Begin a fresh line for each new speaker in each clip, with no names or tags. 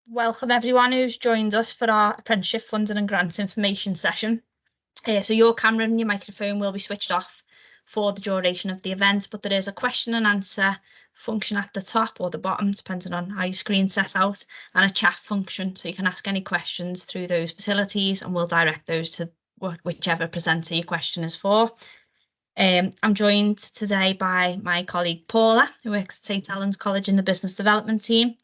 Welcome everyone who's joined us for our apprenticeship funding and grants information session. So your camera and your microphone will be switched off for the duration of the event, but there is a question and answer function at the top or the bottom, depending on how your screen's set out, and a chat function, so you can ask any questions through those facilities and we'll direct those to whichever presenter your question is for. I'm joined today by my colleague Paula, who works at St Helens College in the business development team,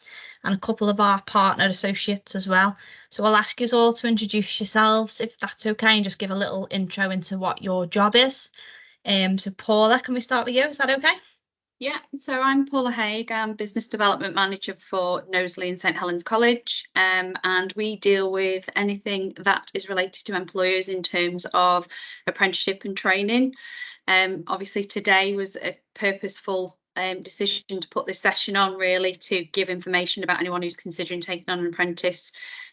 and a couple of our partner associates as well. So I'll ask you all to introduce yourselves, if that's okay, and just give a little intro into what your job is. So Paula, can we start with you? Is that okay?
Yeah, so I'm Paula Haig. I'm Business Development Manager for Knowsley and St Helens College, and we deal with anything that is related to employers in terms of apprenticeship and training. Obviously today was a purposeful decision to put this session on, really to give information about anyone who's considering taking on an apprentice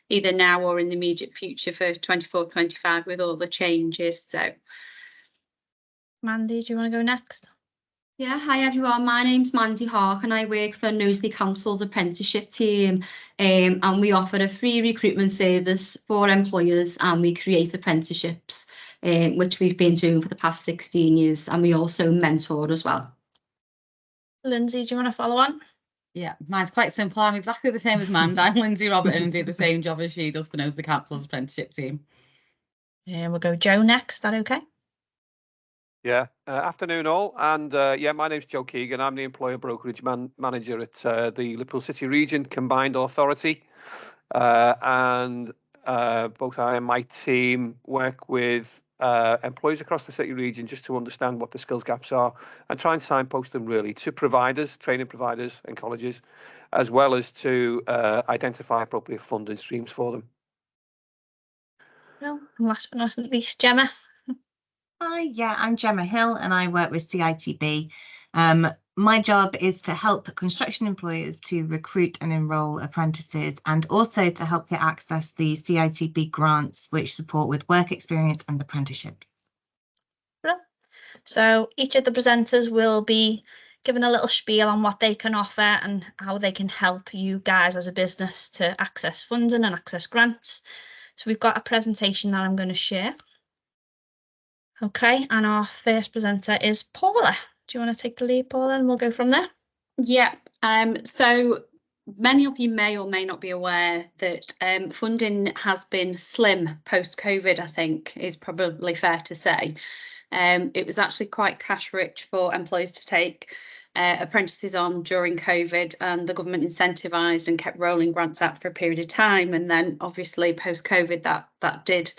either now or in the immediate future for 24-25 with all the changes. So
Mandy, do you want to go next?
Yeah, hi everyone, my name's Mandy Hawk and I work for Knowsley Council's Apprenticeship Team, and we offer a free recruitment service for employers, and we create apprenticeships, which we've been doing for the past 16 years, and we also mentor as well.
Lindsay, do you want to follow on?
Yeah, mine's quite simple. I'm exactly the same as Mandy. I'm Lindsay Robertson and do the same job as she does for Knowsley Council's Apprenticeship Team.
And we'll go Joe next, is that okay?
Yeah, afternoon all, and yeah, my name's Joe Keegan. I'm the Employer Brokerage Manager at the Liverpool City Region Combined Authority, and both I and my team work with employers across the city region just to understand what the skills gaps are and try and signpost them really to providers, training providers and colleges, as well as to identify appropriate funding streams for them.
Well, and last but not least, Gemma.
Hi, yeah, I'm Gemma Hill and I work with CITB. My job is to help construction employers to recruit and enrol apprentices, and also to help you access the CITB grants which support with work experience and apprenticeships.
So each of the presenters will be given a little spiel on what they can offer and how they can help you guys as a business to access funding and access grants. So we've got a presentation that I'm going to share. Okay, and our first presenter is Paula. Do you want to take the lead, Paula, and we'll go from there?
Yeah, so many of you may or may not be aware that funding has been slim post-COVID, I think, is probably fair to say. It was actually quite cash rich for employers to take apprentices on during COVID, and the government incentivised and kept rolling grants out for a period of time. And then obviously post-COVID that did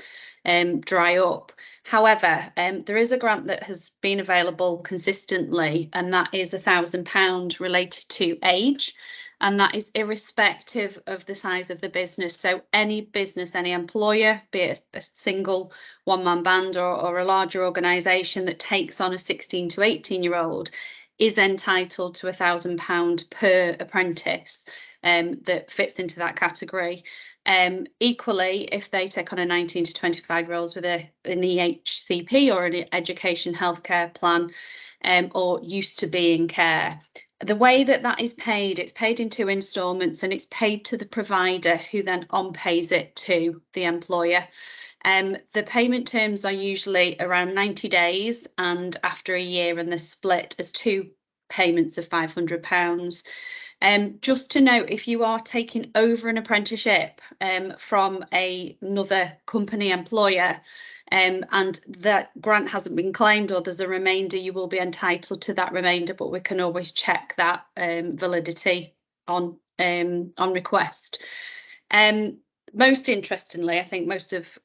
dry up. However, there is a grant that has been available consistently, and that is £1,000 related to age, and that is irrespective of the size of the business. So any business, any employer, be it a single one-man band or a larger organisation that takes on a 16 to 18-year-old, is entitled to £1,000 per apprentice that fits into that category. Equally, if they take on a 19 to 25-year-olds with an EHCP or an education healthcare plan, or used to be in care, the way that is paid, it's paid in 2 instalments, and it's paid to the provider who then on-pays it to the employer. The payment terms are usually around 90 days and after a year, and they're split as 2 payments of £500. Just to note, if you are taking over an apprenticeship from another company employer, and that grant hasn't been claimed or there's a remainder, you will be entitled to that remainder, but we can always check that validity on request. Most interestingly, I think most of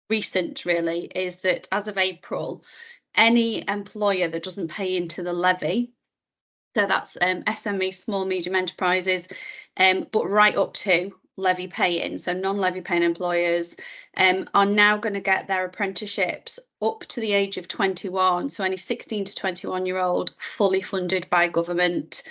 recent really is that as of April, any employer that doesn't pay into the levy, so that's SME, small, medium enterprises, but right up to levy paying, so non-levy paying employers are now going to get their apprenticeships up to the age of 21, so any 16 to 21-year-old fully funded by government.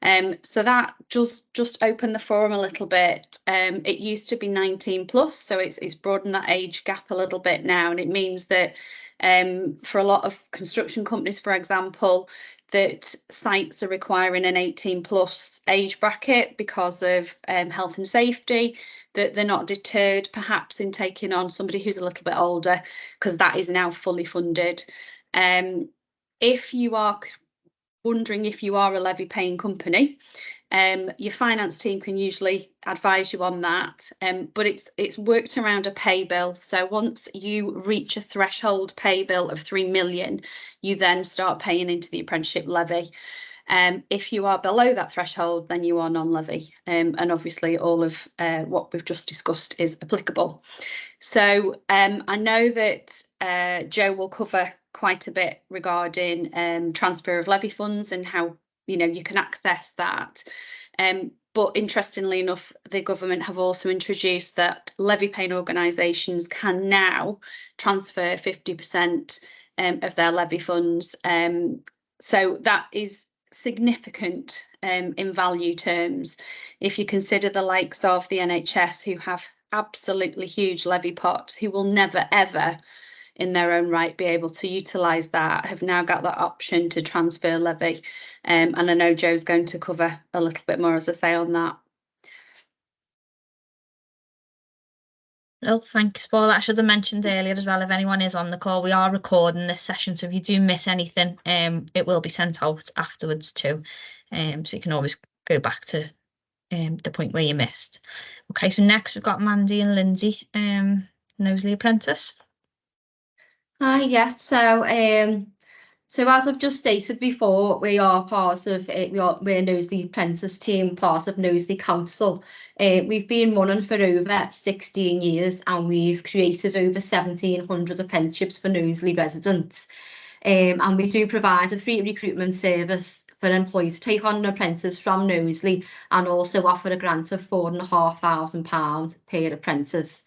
So that just opened the forum a little bit. It used to be 19 plus, so it's broadened that age gap a little bit now, and it means that for a lot of construction companies, for example, that sites are requiring an 18+ age bracket because of health and safety, that they're not deterred perhaps in taking on somebody who's a little bit older, because that is now fully funded. If you are wondering if you are a levy paying company, your finance team can usually advise you on that, but it's worked around a pay bill. So once you reach a threshold pay bill of 3 million, you then start paying into the apprenticeship levy. If you are below that threshold, then you are non-levy, and obviously all of what we've just discussed is applicable. So I know that Joe will cover quite a bit regarding transfer of levy funds and how you can access that. But interestingly enough, the government have also introduced that levy paying organisations can now transfer 50% of their levy funds. So that is significant in value terms. If you consider the likes of the NHS, who have absolutely huge levy pots, who will never ever in their own right be able to utilise that, have now got that option to transfer levy. And I know Joe's going to cover a little bit more, as I say, on that.
Well, thanks, Paul. I should have mentioned earlier as well, if anyone is on the call, we are recording this session, so if you do miss anything, it will be sent out afterwards too. So you can always go back to the point where you missed. Okay, so next we've got Mandy and Lindsay, Knowsley Apprentice.
Hi, yes. So as I've just stated before, we are part of we're Knowsley Apprentice Team, part of Knowsley Council. We've been running for over 16 years, and we've created over 1,700 apprenticeships for Knowsley residents. And we do provide a free recruitment service for employees to take on an apprentice from Knowsley, and also offer a grant of £4,500 per apprentice.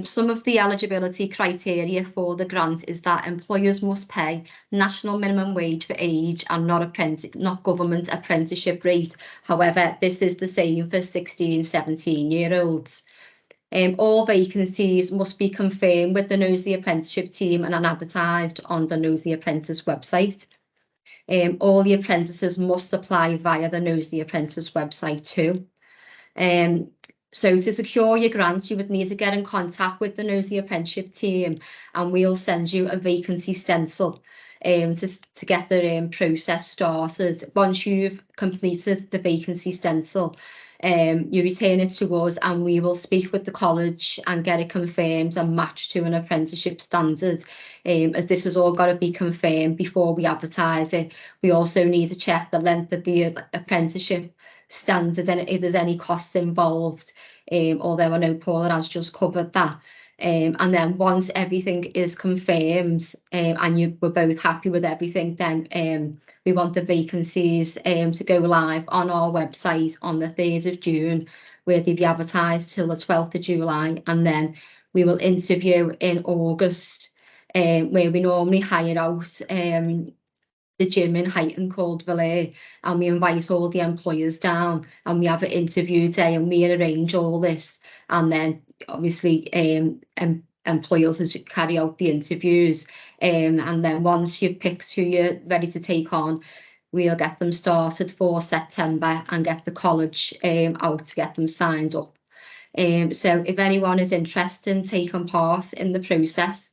Some of the eligibility criteria for the grant is that employers must pay national minimum wage for age and not government apprenticeship rate. However, this is the same for 16, 17-year-olds. All vacancies must be confirmed with the Knowsley Apprenticeship Team and advertised on the Knowsley Apprentice website. All the apprentices must apply via the Knowsley Apprentice website too. So to secure your grant, you would need to get in contact with the Knowsley Apprenticeship Team, and we'll send you a vacancy stencil to get the process started. Once you've completed the vacancy stencil, you return it to us, and we will speak with the college and get it confirmed and matched to an apprenticeship standard. As this has all got to be confirmed before we advertise it. We also need to check the length of the apprenticeship standard and if there's any costs involved, although I know Paula has just covered that. And then once everything is confirmed and we're both happy with everything, then we want the vacancies to go live on our website on the 3rd of June, where they'll be advertised till the 12th of July, and then we will interview in August, where we normally hire out the gym in Highton called Valais, and we invite all the employers down, and we have an interview day, and we arrange all this, and then obviously employers carry out the interviews, and then once you've picked who you're ready to take on, we'll get them started for September and get the college out to get them signed up. So if anyone is interested in taking part in the process,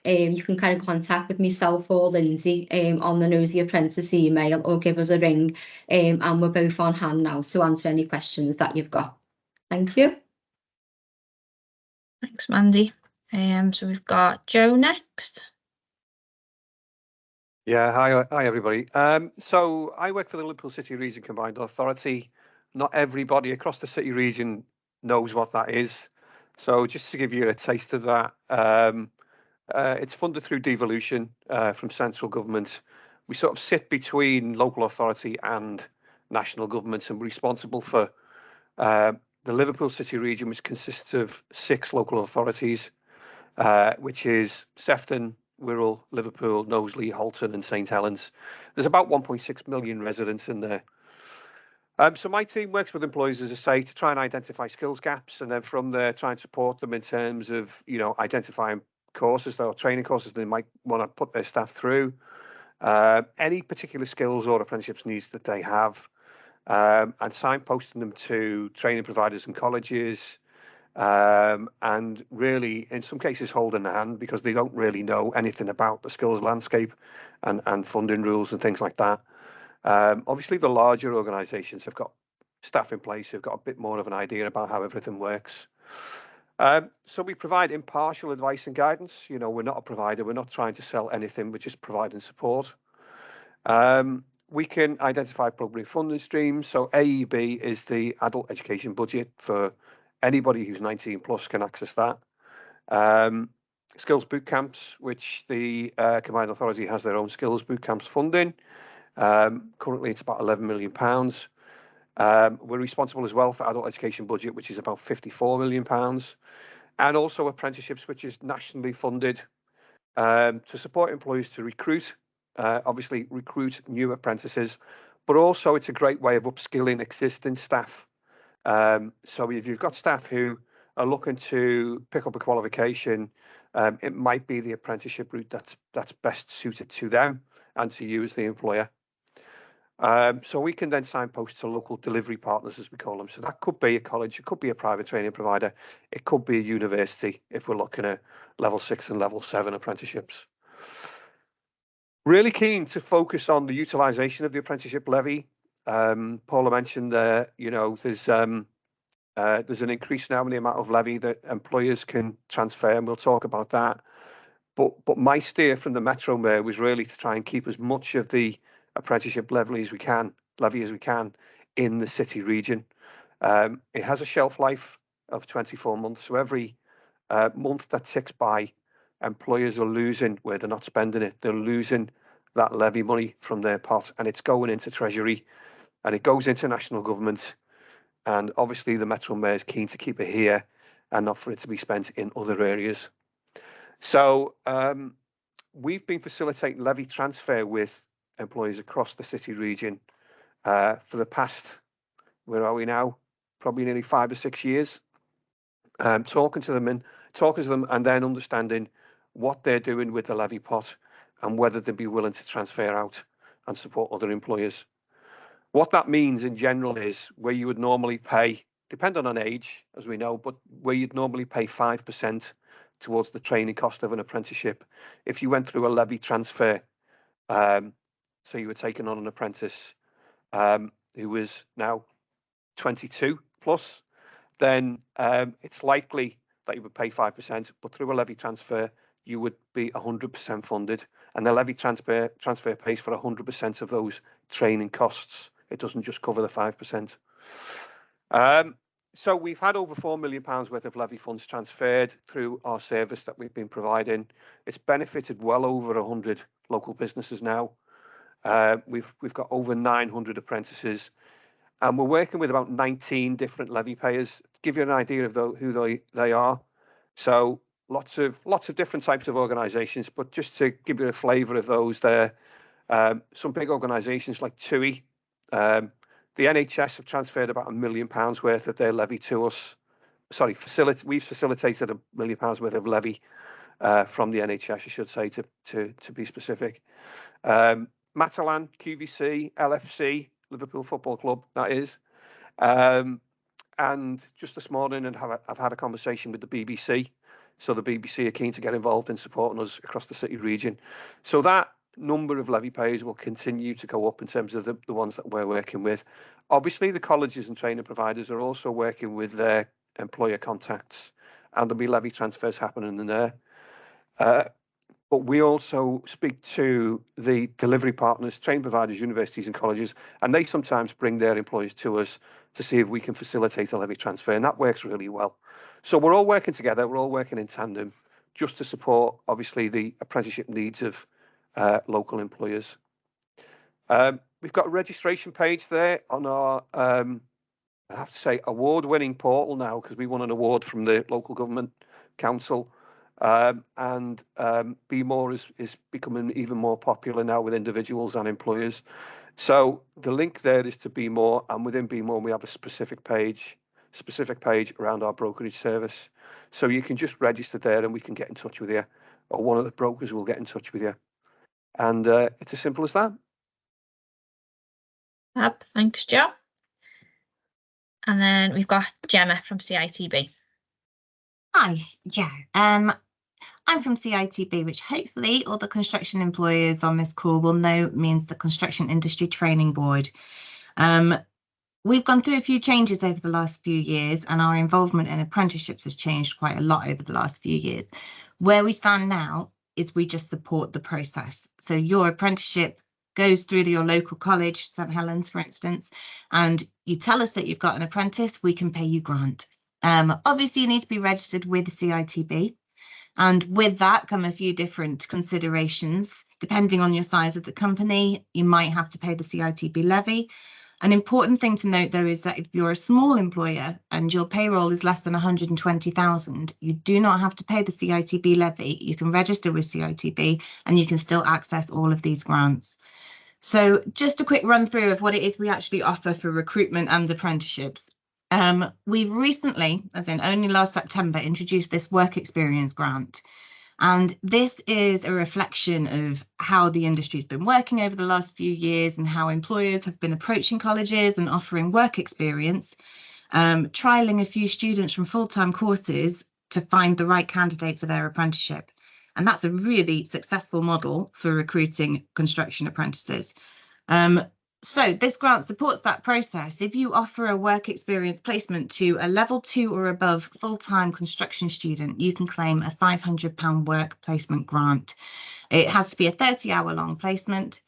you can kind of contact with myself or Lindsay on the Knowsley Apprentice email, or give us a ring, and we're both on hand now to answer any questions that you've got. Thank you.
Thanks, Mandy. So we've got Joe next.
Yeah, hi everybody. So I work for the Liverpool City Region Combined Authority. Not everybody across the city region knows what that is. So just to give you a taste of that, it's funded through devolution from central government. We sort of sit between local authority and national government, and we're responsible for the Liverpool City Region, which consists of 6 local authorities, which is Sefton, Wirral, Liverpool, Knowsley, Halton and St Helens. There's about 1.6 million residents in there. So my team works with employers, as I say, to try and identify skills gaps, and then from there try and support them in terms of, identifying courses or training courses they might want to put their staff through, any particular skills or apprenticeships needs that they have, and signposting them to training providers and colleges, and really in some cases holding their hand, because they don't really know anything about the skills landscape and funding rules and things like that. Obviously the larger organisations have got staff in place who've got a bit more of an idea about how everything works. So we provide impartial advice and guidance. You know, we're not a provider, we're not trying to sell anything, we're just providing support. We can identify appropriate funding streams. So AEB is the adult education budget for anybody who's 19 plus can access that. Skills boot camps, which the Combined Authority has their own skills boot camps funding. Currently it's about £11 million. We're responsible as well for adult education budget, which is about £54 million. And also apprenticeships, which is nationally funded to support employers to recruit, obviously recruit new apprentices, but also it's a great way of upskilling existing staff. So if you've got staff who are looking to pick up a qualification, it might be the apprenticeship route that's best suited to them and to you as the employer. So we can then signpost to local delivery partners, as we call them. So that could be a college, it could be a private training provider, it could be a university if we're looking at level 6 and level 7 apprenticeships. Really keen to focus on the utilisation of the apprenticeship levy. Paula mentioned there, you know, there's an increase now in the amount of levy that employers can transfer, and we'll talk about that. But my steer from the Metro Mayor was really to try and keep as much of the apprenticeship levy as we can in the city region. It has a shelf life of 24 months, so every month that ticks by, employers are losing where they're not spending it. They're losing that levy money from their pot, and it's going into Treasury, and it goes into national government. And obviously the Metro Mayor is keen to keep it here and not for it to be spent in other areas. So we've been facilitating levy transfer with employees across the city region for the past, where are we now? Probably nearly 5 or 6 years. Talking to them and then understanding what they're doing with the levy pot and whether they'd be willing to transfer out and support other employers. What that means in general is where you would normally pay, depending on age, as we know, but where you'd normally pay 5% towards the training cost of an apprenticeship, if you went through a levy transfer, so you were taking on an apprentice who was now 22 plus, then it's likely that you would pay 5%, but through a levy transfer, you would be 100% funded, and the levy transfer pays for 100% of those training costs. It doesn't just cover the 5%. So we've had over £4 million worth of levy funds transferred through our service that we've been providing. It's benefited well over 100 local businesses now. We've got over 900 apprentices, and we're working with about 19 different levy payers. To give you an idea of who they are, so lots of different types of organisations. But just to give you a flavour of those, there, some big organisations like TUI. The NHS have transferred about £1 million worth of their levy to us. Sorry, we've facilitated £1 million worth of levy from the NHS, I should say, to be specific. Matalan, QVC, LFC, Liverpool Football Club, that is. And just this morning, I've had a conversation with the BBC. So the BBC are keen to get involved in supporting us across the city region. So that number of levy payers will continue to go up in terms of the ones that we're working with. Obviously, the colleges and training providers are also working with their employer contacts, and there'll be levy transfers happening in there. But we also speak to the delivery partners, training providers, universities and colleges, and they sometimes bring their employees to us to see if we can facilitate a levy transfer, and that works really well. So we're all working together, we're all working in tandem just to support, obviously, the apprenticeship needs of local employers. We've got a registration page there on our, I have to say, award-winning portal now, because we won an award from the local government council. And Be More is becoming even more popular now with individuals and employers. So the link there is to Be More, and within Be More we have a specific page around our brokerage service. So you can just register there and we can get in touch with you, or one of the brokers will get in touch with you. And it's as simple as that.
Thanks, Joe. And then we've got Gemma from CITB.
Hi, yeah. I'm from CITB, which hopefully all the construction employers on this call will know means the Construction Industry Training Board. We've gone through a few changes over the last few years, and our involvement in apprenticeships has changed quite a lot over the last few years. Where we stand now is we just support the process. So your apprenticeship goes through to your local college, St Helens, for instance, and you tell us that you've got an apprentice, we can pay you grant. Obviously, you need to be registered with the CITB. And with that come a few different considerations. Depending on your size of the company, you might have to pay the CITB levy. An important thing to note, though, is that if you're a small employer and your payroll is less than 120,000, you do not have to pay the CITB levy. You can register with CITB and you can still access all of these grants. So just a quick run through of what it is we actually offer for recruitment and apprenticeships. We've recently, as in only last September, introduced this work experience grant. And this is a reflection of how the industry has been working over the last few years and how employers have been approaching colleges and offering work experience, trialling a few students from full-time courses to find the right candidate for their apprenticeship. And that's a really successful model for recruiting construction apprentices. So this grant supports that process. If you offer a work experience placement to a level 2 or above full-time construction student, you can claim a £500 work placement grant. It has to be a 30-hour long placement,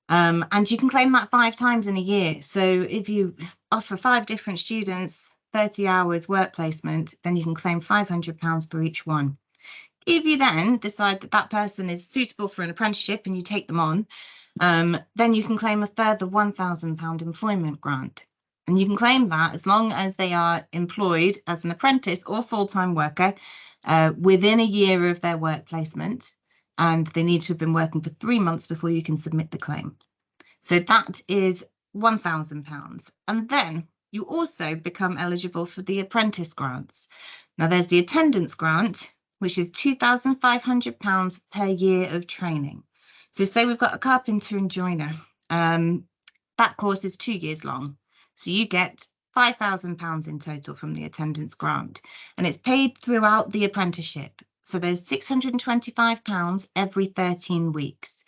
and you can claim that 5 times in a year. So if you offer 5 different students 30 hours work placement, then you can claim £500 for each one. If you then decide that that person is suitable for an apprenticeship and you take them on, then you can claim a further £1,000 employment grant. And you can claim that as long as they are employed as an apprentice or full-time worker within a year of their work placement, and they need to have been working for 3 months before you can submit the claim. So that is £1,000. And then you also become eligible for the apprentice grants. Now there's the attendance grant, which is £2,500 per year of training. So say we've got a carpenter and joiner, that course is 2 years long. So you get £5,000 in total from the attendance grant, and it's paid throughout the apprenticeship. So there's £625 every 13 weeks.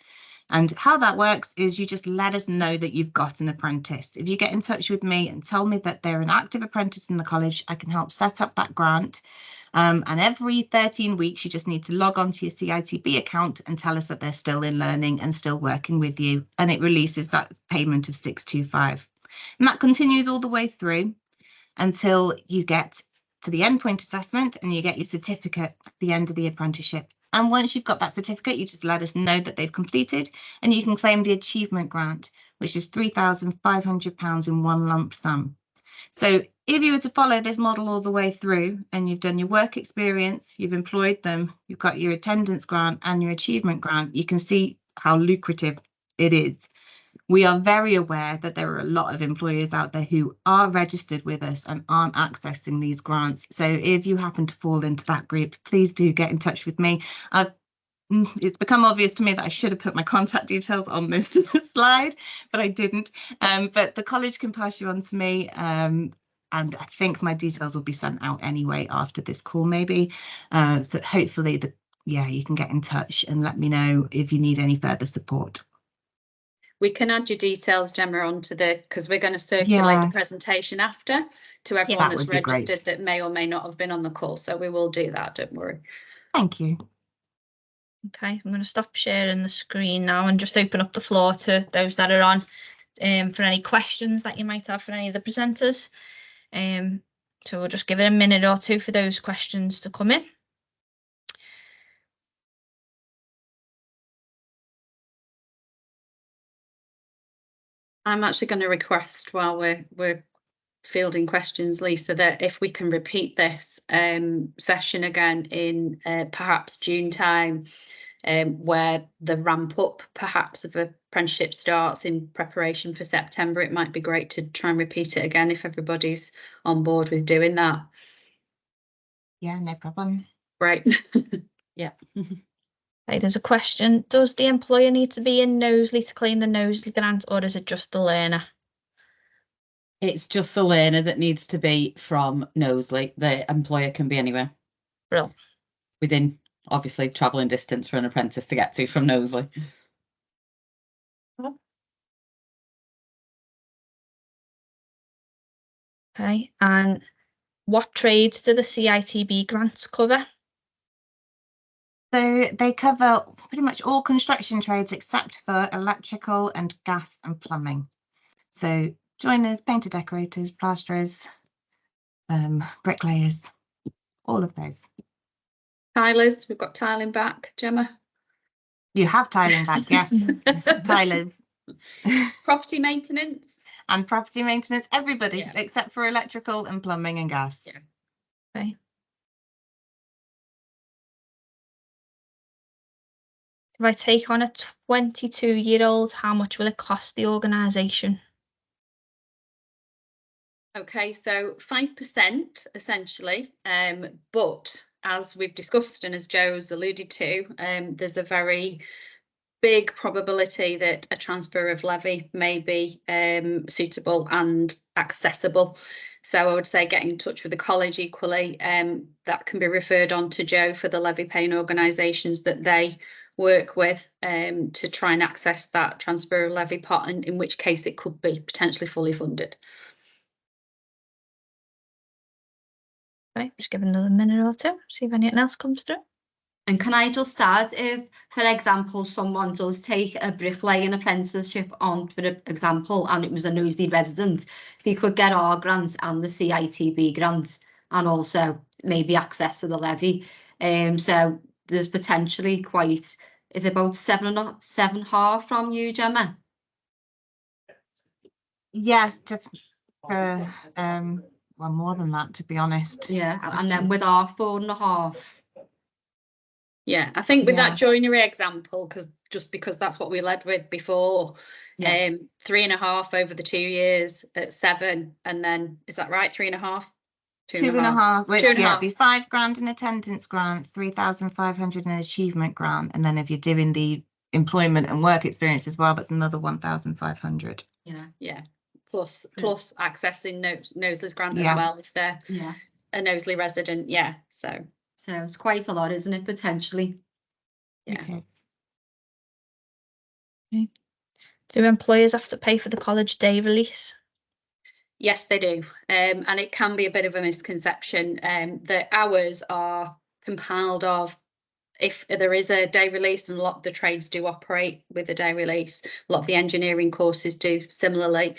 And how that works is you just let us know that you've got an apprentice. If you get in touch with me and tell me that they're an active apprentice in the college, I can help set up that grant. And every 13 weeks, you just need to log on to your CITB account and tell us that they're still in learning and still working with you. And it releases that payment of £625. And that continues all the way through until you get to the endpoint assessment and you get your certificate at the end of the apprenticeship. And once you've got that certificate, you just let us know that they've completed and you can claim the achievement grant, which is £3,500 in one lump sum. So if you were to follow this model all the way through and you've done your work experience, you've employed them, you've got your attendance grant and your achievement grant, you can see how lucrative it is. We are very aware that there are a lot of employers out there who are registered with us and aren't accessing these grants. So if you happen to fall into that group, please do get in touch with me. It's become obvious to me that I should have put my contact details on this slide, but I didn't. But the college can pass you on to me. And I think my details will be sent out anyway after this call, maybe. So hopefully, you can get in touch and let me know if you need any further support.
We can add your details, Gemma, onto because we're going to circulate the presentation after to everyone that's registered that may or may not have been on the call. So we will do that, don't worry.
Thank you.
Okay, I'm going to stop sharing the screen now and just open up the floor to those that are on for any questions that you might have for any of the presenters. So we'll just give it a minute or two for those questions to come in.
I'm actually going to request while we're fielding questions, Lisa, that if we can repeat this session again in perhaps June time, where the ramp up perhaps of apprenticeship starts in preparation for September, it might be great to try and repeat it again if everybody's on board with doing that.
Yeah, no problem.
Right.
Yeah.
Okay, there's a question. Does the employer need to be in Knowsley to claim the Knowsley grant, or is it just the learner?
It's just the learner that needs to be from Knowsley. The employer can be anywhere.
Brill.
Within, obviously, travelling distance for an apprentice to get to from Knowsley.
Okay, and what trades do the CITB grants cover?
So they cover pretty much all construction trades except for electrical and gas and plumbing. So joiners, painter decorators, plasterers, bricklayers, all of those.
Tilers, we've got tiling back, Gemma.
You have tiling back, yes. Tilers.
Property maintenance.
And property maintenance, everybody
Yeah.
except for electrical and plumbing and gas.
Yeah.
Okay. If I take on a 22-year-old, how much will it cost the organisation?
Okay, so 5% essentially, but as we've discussed and as Joe's alluded to, there's a very big probability that a transfer of levy may be suitable and accessible. So I would say get in touch with the college equally. That can be referred on to Joe for the levy paying organisations that they work with to try and access that transfer of levy pot, and in which case it could be potentially fully funded.
Okay, just give it another minute or two, see if anything else comes through.
And can I just add, if, for example, someone does take a bricklaying apprenticeship on, for example, and it was a Knowsley resident, he could get our grant and the CITB grant, and also maybe access to the levy. So there's potentially quite, is it about 7.5 from you, Gemma?
Yeah, well, more than that, to be honest.
Yeah, and then with our 4.5.
Yeah, I think with
Yeah.
that joinery example, because that's what we led with before,
Yeah.
3.5 over the 2 years at 7, and then is that right? 3.5?
2.5. Well,
2.5.
yeah, it'd be £5,000 in attendance grant, 3,500 in achievement grant, and then if you're doing the employment and work experience as well, that's another 1,500.
Yeah. Plus accessing Knowsley's grant
Yeah.
as well if they're
Yeah.
a Knowsley resident. Yeah, so
it's quite a lot, isn't it, potentially?
yeah.
It is.
Okay. Do employers have to pay for the college day release?
Yes, they do, and it can be a bit of a misconception. The hours are compiled of, if there is a day release, and a lot of the trades do operate with a day release, a lot of the engineering courses do similarly.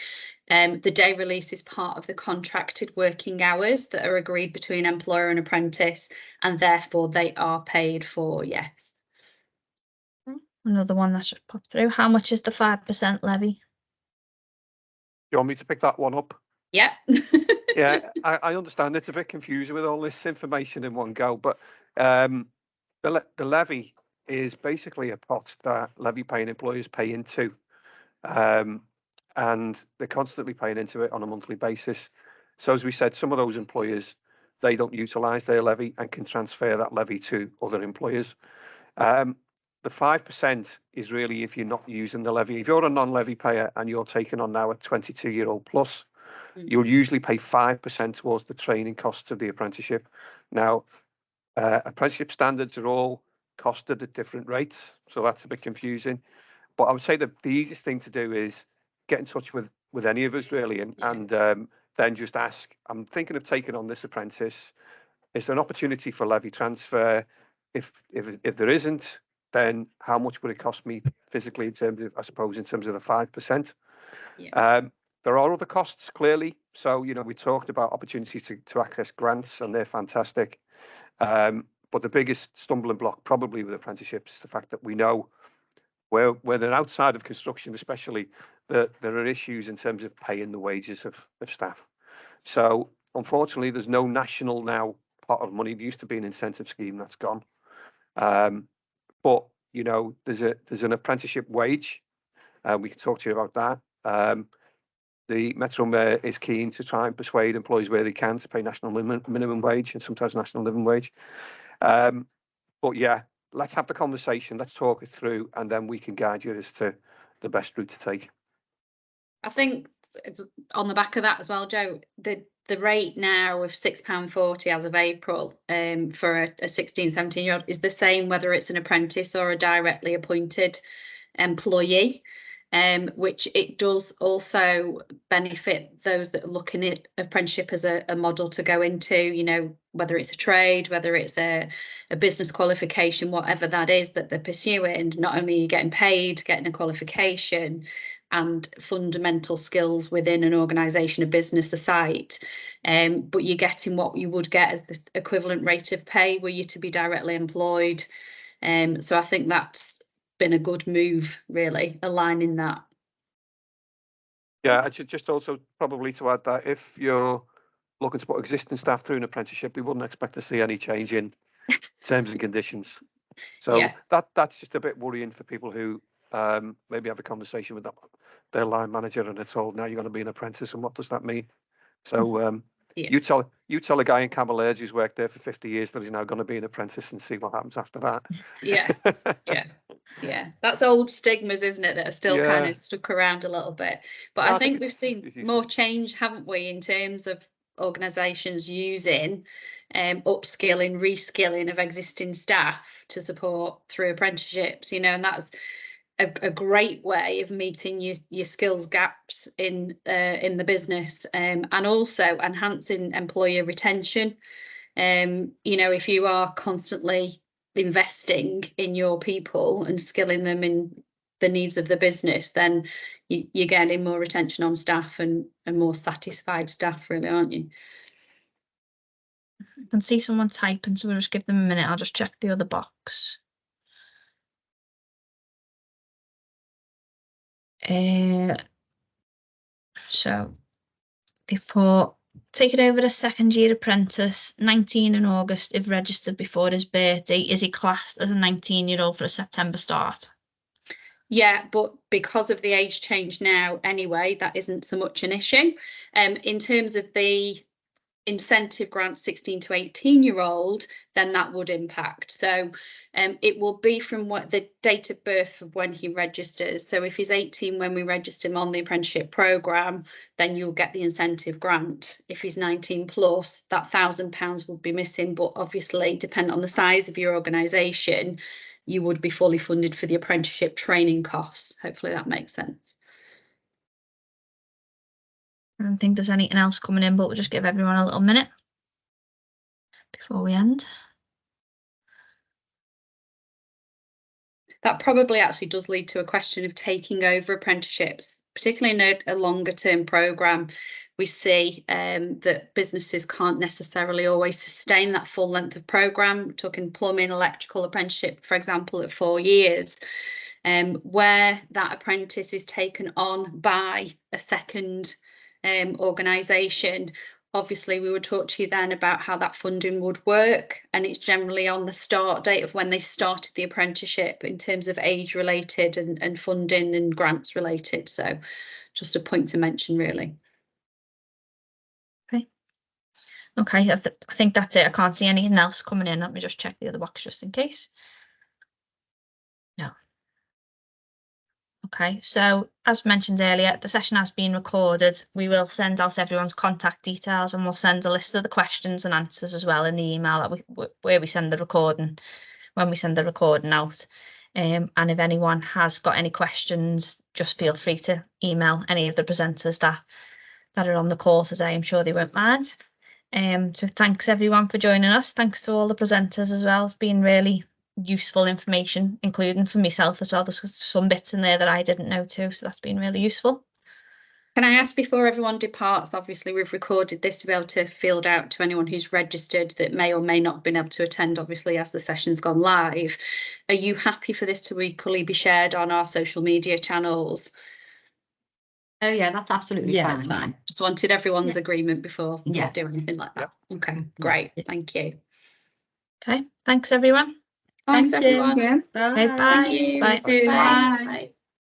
The day release is part of the contracted working hours that are agreed between employer and apprentice, and therefore they are paid for, yes.
Another one that's just popped through. How much is the 5% levy?
You want me to pick that one up?
Yeah.
Yeah, I understand it's a bit confusing with all this information in one go, but the levy is basically a pot that levy paying employers pay into, and they're constantly paying into it on a monthly basis. So as we said, some of those employers, they don't utilise their levy and can transfer that levy to other employers. The 5% is really if you're not using the levy. If you're a non-levy payer and you're taking on now a 22-year-old plus, you'll usually pay 5% towards the training costs of the apprenticeship. Now, apprenticeship standards are all costed at different rates, so that's a bit confusing. But I would say that the easiest thing to do is get in touch with any of us really, and then just ask, I'm thinking of taking on this apprentice. Is there an opportunity for levy transfer? If there isn't, then how much would it cost me physically in terms of, I suppose, in terms of the 5%?
Yeah.
There are other costs, clearly. So, we talked about opportunities to access grants, and they're fantastic. But the biggest stumbling block probably with apprenticeships is the fact that we know where they're outside of construction, especially, that there are issues in terms of paying the wages of staff. So, unfortunately, there's no national now pot of money. There used to be an incentive scheme, that's gone. But there's an apprenticeship wage. We can talk to you about that. The Metro Mayor is keen to try and persuade employees where they can to pay national minimum wage and sometimes national living wage. But yeah, let's have the conversation, let's talk it through, and then we can guide you as to the best route to take.
I think it's on the back of that as well, Joe, the rate now of £6.40 as of April for a 16, 17-year-old is the same whether it's an apprentice or a directly appointed employee, which it does also benefit those that are looking at apprenticeship as a model to go into, you know, whether it's a trade, whether it's a business qualification, whatever that is that they're pursuing. Not only are you getting paid, getting a qualification and fundamental skills within an organisation, a business, a site, but you're getting what you would get as the equivalent rate of pay were you to be directly employed. So I think that's been a good move, really, aligning that.
Yeah, I should just also probably to add that if you're looking to put existing staff through an apprenticeship, we wouldn't expect to see any change in terms and conditions. So
Yeah.
that's just a bit worrying for people who maybe have a conversation with their line manager and they're told now you're going to be an apprentice, and what does that mean? So
Yeah.
you tell a guy in Camberledge who's worked there for 50 years that he's now going to be an apprentice and see what happens after that.
Yeah. Yeah, that's old stigmas, isn't it, that are still kind of stuck around a little bit. But
No,
I think we've seen more change, haven't we, in terms of organisations using upskilling, reskilling of existing staff to support through apprenticeships, you know, and that's a great way of meeting your skills gaps in the business, and also enhancing employer retention. You know, if you are constantly investing in your people and skilling them in the needs of the business, then you're getting more retention on staff and more satisfied staff, really, aren't you?
I can see someone typing, so we'll just give them a minute. I'll just check the other box. So they've put, take it over a second year apprentice, 19 in August, if registered before his birthday. Is he classed as a 19-year-old for a September start?
Yeah, but because of the age change now anyway, that isn't so much an issue. In terms of the incentive grant 16 to 18-year-old, then that would impact. So it will be from what the date of birth of when he registers. So if he's 18 when we register him on the apprenticeship programme, then you'll get the incentive grant. If he's 19 plus, that £1,000 would be missing, but obviously depending on the size of your organisation, you would be fully funded for the apprenticeship training costs. Hopefully that makes sense.
I don't think there's anything else coming in, but we'll just give everyone a little minute before we end.
That probably actually does lead to a question of taking over apprenticeships, particularly in a longer term programme. We see that businesses can't necessarily always sustain that full length of programme. Talking plumbing, electrical apprenticeship, for example, at 4 years, where that apprentice is taken on by a second organisation. Obviously, we would talk to you then about how that funding would work, and it's generally on the start date of when they started the apprenticeship in terms of age related and funding and grants related. So just a point to mention, really.
Okay, I think that's it. I can't see anything else coming in. Let me just check the other box just in case. No. Okay, so as mentioned earlier, the session has been recorded. We will send out everyone's contact details, and we'll send a list of the questions and answers as well in the email that where we send the recording, when we send the recording out. And if anyone has got any questions, just feel free to email any of the presenters that are on the call today. I'm sure they won't mind. So thanks everyone for joining us. Thanks to all the presenters as well. It's been really useful information, including for myself as well. There's some bits in there that I didn't know too, so that's been really useful.
Can I ask, before everyone departs, obviously we've recorded this to be able to field out to anyone who's registered that may or may not have been able to attend, obviously, as the session's gone live. Are you happy for this to equally be shared on our social media channels?
Oh yeah, that's absolutely fine.
That's fine.
Just wanted everyone's agreement before we do anything like that. Okay, great. Thank you.
Okay, thanks everyone.
Thanks
Thank you.
everyone.
Yeah.
Bye.
Okay, bye.
Thank you.
Bye.
See you soon.
Bye.
Bye.